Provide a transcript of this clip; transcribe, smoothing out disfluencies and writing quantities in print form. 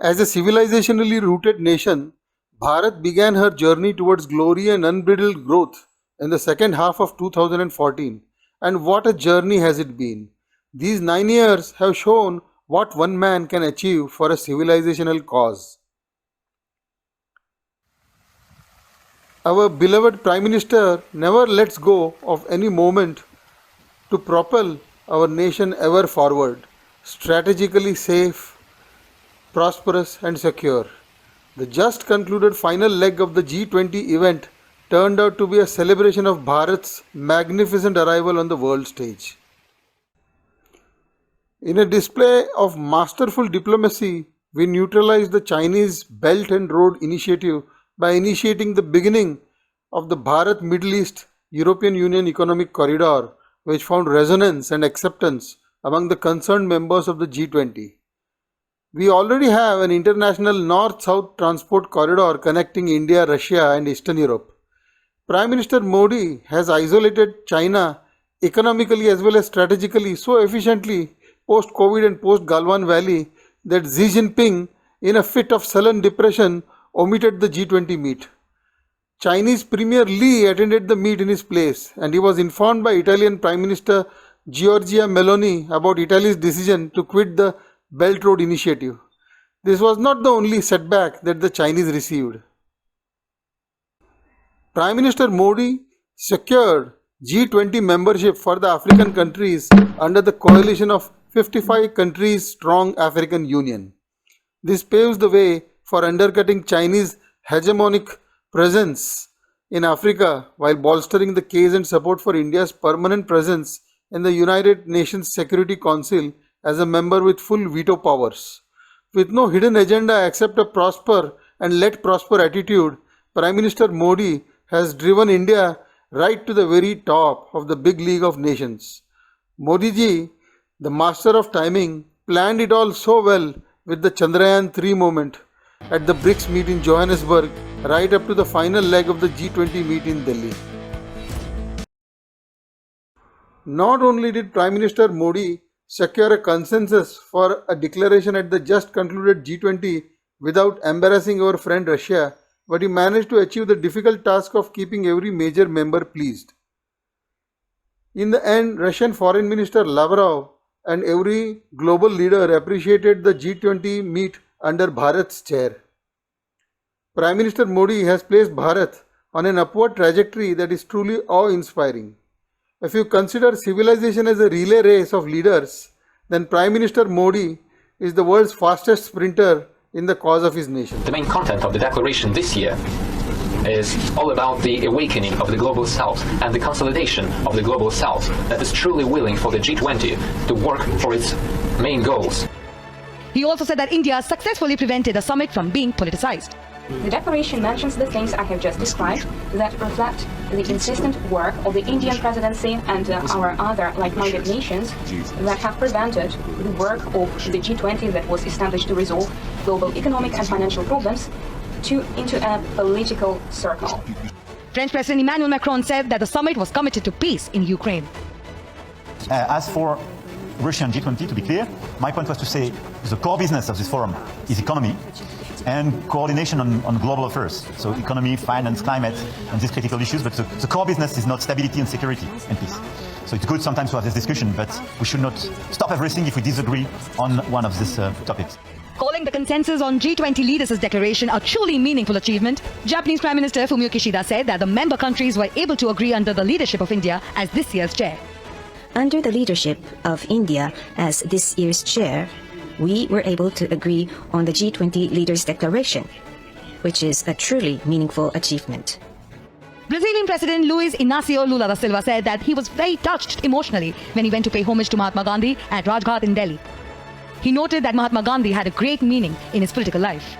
As a civilizationally rooted nation, Bharat began her journey towards glory and unbridled growth in the second half of 2014. And what a journey has it been! These 9 years have shown what one man can achieve for a civilizational cause. Our beloved Prime Minister never lets go of any moment to propel our nation ever forward, strategically safe, prosperous, and secure. The just concluded final leg of the G20 event turned out to be a celebration of Bharat's magnificent arrival on the world stage. In a display of masterful diplomacy, we neutralized the Chinese Belt and Road Initiative by initiating the beginning of the Bharat-Middle East-European Union Economic Corridor, which found resonance and acceptance among the concerned members of the G20. We already have an international north-south transport corridor connecting India, Russia and Eastern Europe. Prime Minister Modi has isolated China economically as well as strategically so efficiently post-COVID and post-Galwan Valley that Xi Jing Ping, in a fit of sullen depression, omitted the G20 meet. Chinese Premier Li attended the meet in his place, and he was informed by Italian Prime Minister Giorgia Meloni about Italy's decision to quit the Belt Road Initiative. This was not the only setback that the Chinese received. Prime Minister Modi secured G20 membership for the African countries under the coalition of 55 countries strong African Union. This paves the way for undercutting Chinese hegemonic presence in Africa while bolstering the case and support for India's permanent presence in the United Nations Security Council as a member with full veto powers. With no hidden agenda except a prosper and let prosper attitude, Prime Minister Modi has driven India right to the very top of the big league of nations. Modi ji, the master of timing, planned it all so well with the Chandrayaan-3 moment at the BRICS meet in Johannesburg right up to the final leg of the G20 meet in Delhi. Not only did Prime Minister Modi secure a consensus for a declaration at the just concluded G20 without embarrassing our friend Russia, but he managed to achieve the difficult task of keeping every major member pleased. In the end, Russian Foreign Minister Lavrov and every global leader appreciated the G20 meet under Bharat's chair. Prime Minister Modi has placed Bharat on an upward trajectory that is truly awe-inspiring. If you consider civilization as a relay race of leaders, then Prime Minister Modi is the world's fastest sprinter in the cause of his nation. The main content of the declaration this year is all about the awakening of the global south and the consolidation of the global south that is truly willing for the G20 to work for its main goals. He also said that India successfully prevented the summit from being politicized. The declaration mentions the things I have just described that reflect the consistent work of the Indian presidency and our other like-minded nations that have prevented the work of the G20 that was established to resolve global economic and financial problems into a political circle. French President Emmanuel Macron said that the summit was committed to peace in Ukraine. As for Russian G20, to be clear, my point was to say the core business of this forum is economy and coordination on global affairs. So economy, finance, climate, and these critical issues, but the core business is not stability and security and peace. So it's good sometimes to have this discussion, but we should not stop everything if we disagree on one of these topics. Calling the consensus on G20 leaders' declaration a truly meaningful achievement, Japanese Prime Minister Fumio Kishida said that the member countries were able to agree under the leadership of India as this year's chair. Under the leadership of India as this year's chair, we were able to agree on the G20 leaders' declaration, which is a truly meaningful achievement. Brazilian President Luiz Inácio Lula da Silva said that he was very touched emotionally when he went to pay homage to Mahatma Gandhi at Rajghat in Delhi. He noted that Mahatma Gandhi had a great meaning in his political life.